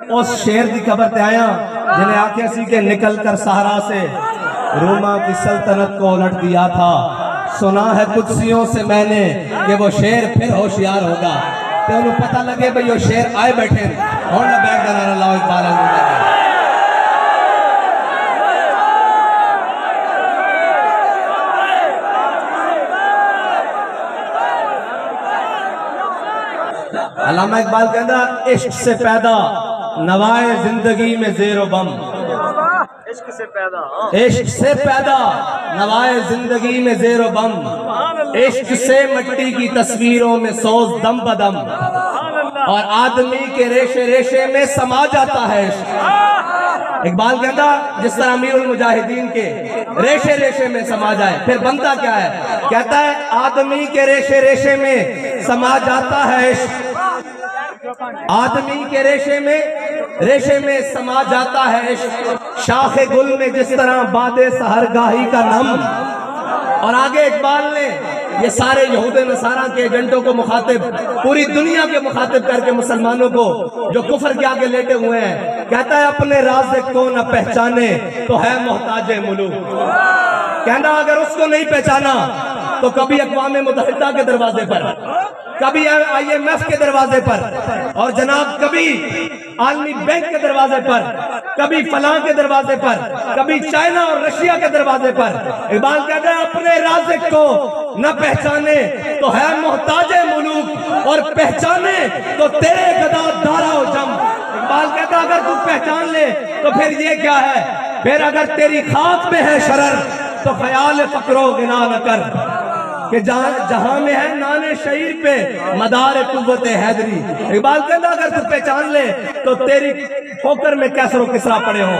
اس شیر دی خبر تے آیا جنہیں آنکھیں سی کہ نکل کر صحرا سے روما کی سلطنت کو الٹ دیا تھا. سنا ہے قدسیوں سے میں نے کہ وہ شیر پھر ہوشیار ہوگا. تو انہوں پتہ لگے بھئی وہ شیر آئے بیٹھے اور نہ بیٹھ دنانا اللہ اقبال اللہ. علامہ اقبال کہتا عشق سے پیدا نوائے زندگی میں زیر و بم. عشق سے پیدا نوائے زندگی میں زیر و بم. عشق سے مٹی کی تصویروں میں سوز دم بدم. اور آدمی کے ریشے ریشے میں سما جاتا ہے عشق. اقبال کہتا جس طرح امیر المجاہدین کے ریشے ریشے میں سما جائے پھر بنتا کیا ہے. کہتا ہے آدمی کے ریشے ریشے میں سما جاتا ہے عشق. آدمی کے ریشے میں سما جاتا ہے عشق. شاخ گل میں جس طرح باد سحرگاہی کا نم. اور آگے اقبال نے یہ سارے یہود نصارہ کے ایجنٹوں کو مخاطب پوری دنیا کے مخاطب کر کے مسلمانوں کو جو کفر کے آگے لیٹے ہوئے ہیں کہتا ہے اپنے رازق کو نہ پہچانے تو ہے محتاج ملوک. کہنا اگر اس کو نہیں پہچانا تو کبھی اقوام متحدہ کے دروازے پر, کبھی IMF کے دروازے پر, اور جناب کبھی عالمی بینک کے دروازے پر, کبھی فلاں کے دروازے پر, کبھی چائنا اور رشیا کے دروازے پر. اقبال کہتا ہے اپنے رازق کو نہ پہچانے تو ہے محتاج ملوک اور پہچانے تو تیرے گدا دارا و جم. اقبال کہتا ہے اگر تو پہچان لے تو پھر یہ کیا ہے, پھر اگر تیری خاک میں ہے شرر تو خیال فقر و غنا نہ کر کہ جہاں میں ہے نان شعیر پہ مدار قوت حیدری. اقبال کہتا اگر تو پہچان لے تو تیری ٹھوکر میں کیسر و کسرا پڑے ہو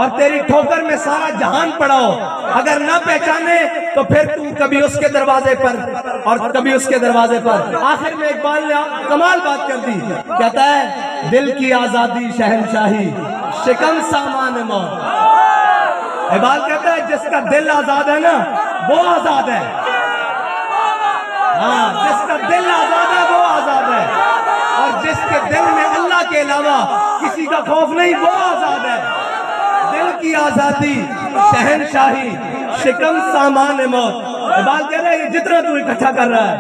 اور تیری ٹھوکر میں سارا جہان پڑا ہو. اگر نہ پہچانے تو پھر تو کبھی اس کے دروازے پر اور کبھی اس کے دروازے پر. آخر میں اقبال نے کمال بات کر دی. کہتا ہے دل کی آزادی شہنشاہی شکم سامان موت. اقبال کہتا ہے جس کا دل آزاد ہے نا وہ آزاد ہے. ہاں جس کا دل آزاد ہے وہ آزاد ہے, اور جس کے دل میں اللہ کے علاوہ کسی کا خوف نہیں وہ آزاد ہے. دل کی آزادی شہنشاہی شکم سامان موت. اقبال کہہ رہا ہے جتنا تو اکٹھا کر رہا ہے,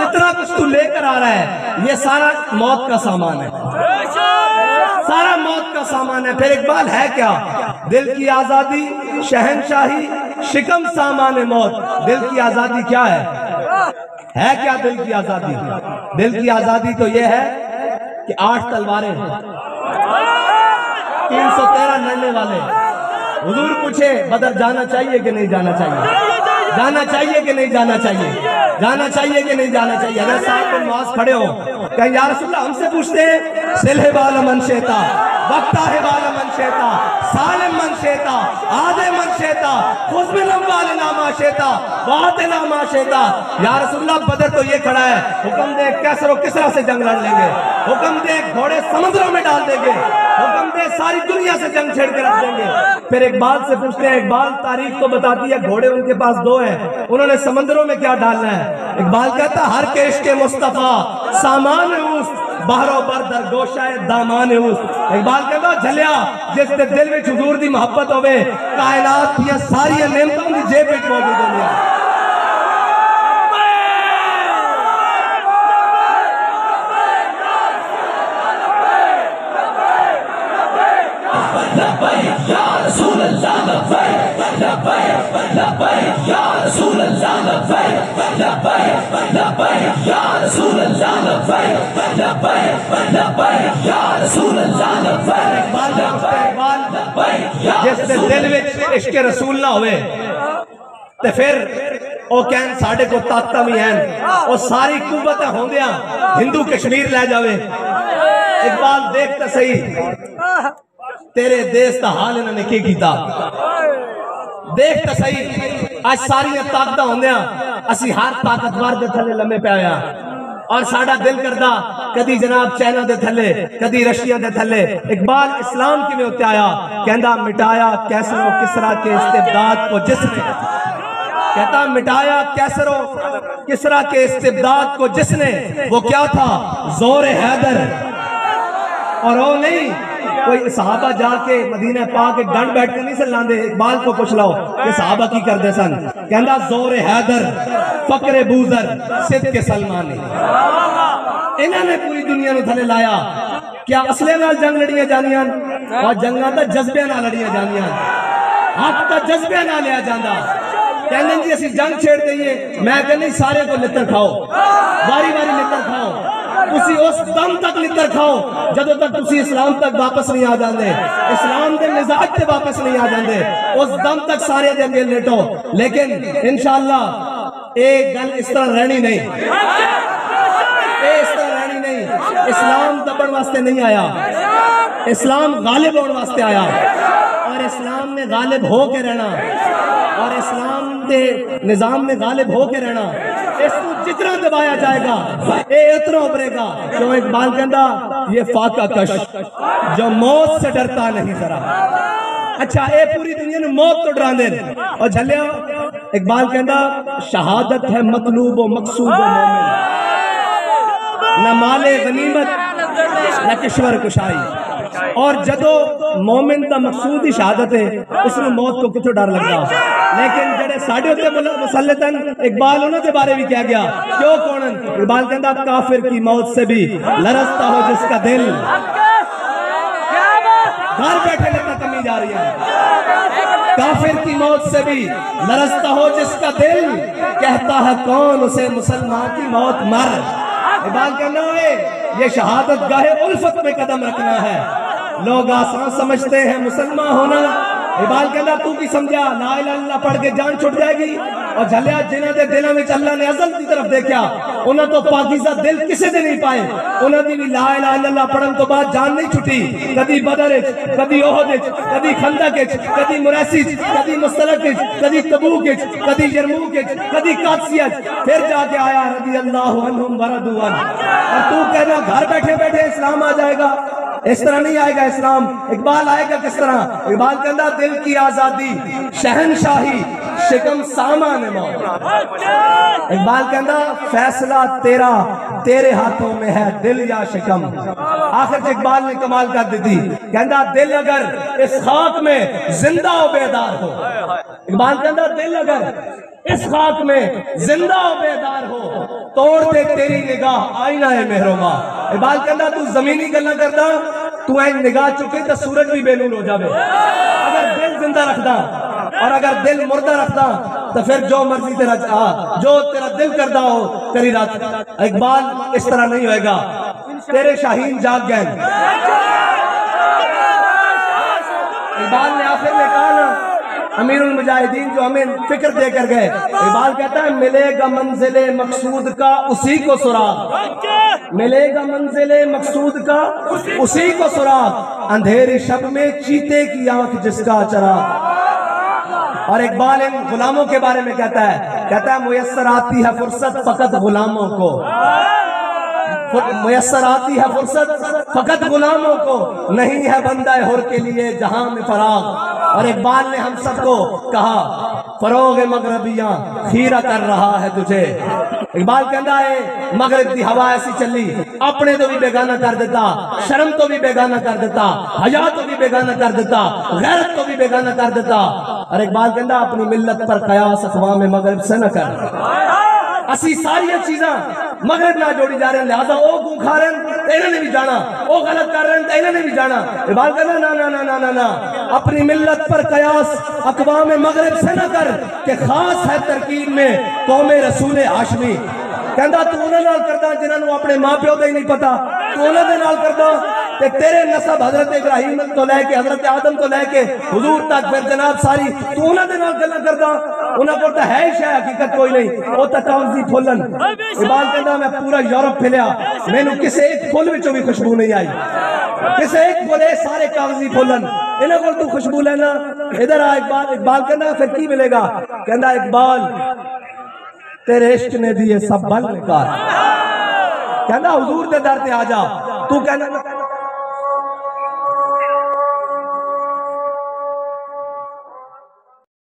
جتنا کچھ تو لے کر آ رہا ہے, یہ سارا موت کا سامان ہے, سارا موت کا سامان ہے. پھر اقبال ہے کیا؟ دل کی آزادی شہنشاہی شکم سامان موت. دل کی آزادی کیا ہے کیا دل کی آزادی؟ دل کی آزادی تو یہ ہے کہ 8 تلواریں 313 لڑنے والے. حضور پوچھے بدر جانا چاہیے کہ نہیں جانا چاہیے, جانا چاہیے کہ نہیں جانا چاہیے, جانا چاہیے کہ نہیں جانا چاہیے. اگر صاحب بن معاذ کھڑے ہو کہ یا رسول اللہ ہم سے پوچھتے ہیں سلح بال من شیتا وقتہ بال من شیتا سالم من شیتا آدھے من شیتا خذ من اموال ما شیتا وآتنا ما شیتا. یا رسول اللہ بدر تو یہ کھڑا ہے, حکم دے کیسر و کسرا سے جنگ لڑ لیں گے, حکم دے گھوڑے سمندروں میں ڈال دیں گے, حکم دے ساری دنیا سے جنگ چھیڑ کے رکھ دیں گے. پھر اقبال سے پوچھتے ہیں اقبال تاریخ تو بتاتی ہے گھوڑے ان کے پاس 2 ہیں, انہوں نے سمندروں میں کیا ڈالنا ہے؟ اقبال کہتا ہر کے عشق مصطفیٰ سامان اوس بہر و بر در گوشہ دامان اوس. اقبال کہتا جھلیا جس دے دل میں حضور دی محبت ہوئے کائنات یہ ساری نعمتوں دی جیب میں موجود ہوگی. لبیک یا رسول اللہ لبیک لبیک لبیک یا رسول اللہ لبیک لبیک لبیک یا رسول اللہ لبیک لبیک لبیک یا رسول اللہ لبیک لبیک. جس دے دل میں عشق رسول نہ ہوئے تے پھر او کہن ساڑھے کو طاقتہ بھی ہیں اور ساری قوتیں ہوں دیاں ہندو کشمیر لے جاوے. اقبال دیکھتا صحیح تیرے دیس تا حال انہوں نے کی کیتا, دیکھتا صحیح آج ساری طاقتہ ہوں دیاں اسی ہر طاقتوار دے تھلے لمحے پہ آیا, اور ساڑھا دل کردہ کدی جناب چائنا دے تھلے کدی رشیا دے تھلے. اقبال اسلام کی میں ہوتے آیا کہندہ مٹایا کیسر و کسرا کے استبداد کو جس نے, کہتا مٹایا کیسر و کسرا کے استبداد کو جس نے, وہ کیا تھا زور حیدر. اور وہ نہیں کوئی صحابہ جا کے مدینہ پاک کے گنڈ بیٹھ کے نہیں سے لاندے. اقبال کو پوچھ لاؤ کہ صحابہ کی کر دے سن. کہندا زور حیدر فقر بوزر صدق سلمانی. انہوں نے پوری دنیا نو تھلے لایا. کیا اصلے نال جنگ لڑیاں جانیاں اور جنگاں تا جذبے نال لڑیاں جانیاں. حق تا جذبے نال لیا جاندا. کہندے جی اسی جنگ چھیڑ دئیے. میں کہندی سارے کو لتر کھاؤ, باری باری لتر کھاؤ. تسی اس دم تک لتر کھاؤ جدوں تک تسی اسلام تک واپس نہیں آ جاندے, اسلام دے مزاج تے واپس نہیں آ جاندے. اس دم تک سارے دے اگے لیٹو. لیکن انشاءاللہ ایک گل اس طرح رہنی نہیں, اس طرح رہنی نہیں. اسلام دبن واسطے نہیں آیا, اسلام غالب ہونے واسطے آیا. اور اسلام نے غالب ہو کے رہنا, اور اسلام دے نظام میں غالب ہو کے رہنا. اس کو جتنا دبایا جائے گا اے اتنا ابھرے گا. جو اقبال کہندا یہ فاقہ کش جو موت سے ڈرتا نہیں ذرا. اچھا اے پوری دنیا نے موت تو ڈران دے. اور جھلیا اقبال کہندا شہادت ہے مطلوب و مقصود و مومن, نہ مال غنیمت نہ کشور کشائی. اور جدو مومن دا مقصود ہی شہادت ہے اس میں موت کو کچھ ڈر لگتا. لیکن جڑے ساڑھے ہوتے مسلطن اقبال انہوں کے بارے بھی کیا گیا کیوں کونن. اقبال کہندا کافر کی موت سے بھی لرزتا ہو جس کا دل. گھر بیٹھے لگتا کمی جا رہی ہے. کافر کی موت سے بھی لرزتا ہو جس کا دل, کہتا ہے کون اسے مسلمان کی موت مر. اقبال کہنا ہے یہ شہادت گاہ الفت میں قدم رکھنا ہے. لوگ آسان سمجھتے ہیں مسلمان ہونا. اقبال کہنا تو کی سمجھا لا الہ الا اللہ پڑھ کے جان چھٹ جائے گی. اور جھلیا جنہ دے دلوں میں اللہ نے ازل کی طرف دیکھا انہوں تو پاکیزہ دل کسے دے نہیں پائے. انہوں نے بھی لا الہ الا اللہ پڑھن تو بعد جان نہیں چھٹی. کدی بدر اچ, کدی احد اچ, کدی خندق اچ, کدی مریسی اچ, کدی مستلق اچ, کدی تبوک اچ, کدی یرموک اچ, کدی قادسیہ اچ. پھر جا کے آیا رضی اللہ عنہم ورضوا عنہ. اور تو کہنا گھر بیٹھے بیٹھے اسلام آ جائے گا. اس طرح نہیں آئے گا اسلام. اقبال آئے گا کس طرح. اقبال کہندا دل کی آزادی شہنشاہی شکم سامان موت. اقبال کہندا فیصلہ تیرا تیرے ہاتھوں میں ہے دل یا شکم. آخر اقبال نے کمال کر دی تھی. کہندا دل اگر اس خاک میں زندہ و بیدار ہو. اقبال کہندا دل اگر اس خاک میں زندہ و بیدار ہو توڑ دے تیری نگاہ آئینہ ہے مہروما. اقبال کہندا تو زمینی گلنا کردا تو این نگاہ چکے تو سورج بھی بے نور ہو جاوے. اگر دل زندہ رکھدا اور اگر دل مردہ رکھدا تو پھر جو مرضی تیرا جو تیرا دل کردہ ہو کری رات. اقبال اس طرح نہیں ہوئے گا. تیرے شاہین جاگ گئے. اقبال نے آخر میں کہا نا امیر المجاہدین جو ہمیں فکر دے کر گئے. اقبال کہتا ہے ملے گا منزل مقصود کا اسی کو سراغ. ملے گا منزل مقصود کا اسی کو سراغ, اندھیری شب میں چیتے کی آنکھ جس کا چراغ. اور اقبال ان غلاموں کے بارے میں کہتا ہے میسر آتی ہے فرصت فقط غلاموں کو. میسر آتی ہے فرصت فقط غلاموں کو, نہیں ہے بندہ حر کے لیے جہاں میں فراغ. اور اقبال نے ہم سب کو کہا فروغ مغربیاں خیرہ کر رہا ہے تجھے. اقبال کہندا ہے مغرب دی ہوا ایسی چلی اپنے تو بھی بیگانہ کر دیتا, شرم تو بھی بیگانہ کر دیتا, حیا تو بھی بیگانہ کر دیتا, غیرت تو بھی بیگانہ کر دیتا. اور اقبال کہندا اپنی ملت پر قیاس اقوام مغرب سے نہ کر. اسی ساری چیزاں مغرب نہ جوڑی جا رہے ہیں, لہذا او گو کھا رہے ہیں تو انہوں نے بھی جانا, او غلط کر رہے ہیں تو انہوں نے بھی جانا. اقبال کہنا نا نا نا نا نا اپنی ملت پر قیاس اقوام مغرب سے نہ کر کہ خاص ہے ترکیب میں قوم رسول ہاشمی. کہندا تو انہوں نال کردا جنہاں نو اپنے ماں پیو دا ہی نہیں پتا, تو انہوں دے نال کردا کہ تیرے نسب حضرت ابراہیم تو لے کے حضرت آدم تو لے کے حضور تک پھر جناب ساری تو انہوں دے نال گلاں کردا. انہاں کو تو ہے شے حقیقت کوئی نہیں, او تا کاغذی پھولن. اقبال کہندا میں پورا یورپ پھیلیا مینوں کسے ایک پھول وچوں بھی خوشبو نہیں آئی. کسے ایک پھولے سارے کاغذی پھولن, انہاں کول تو خوشبو لینا. ادھر آ اقبال کہندا پھر کی ملے گا. کہندا اقبال تیرے عشق نے دیے سب بل نکال. کہندا حضور دے در تے آ جا. تو کہنا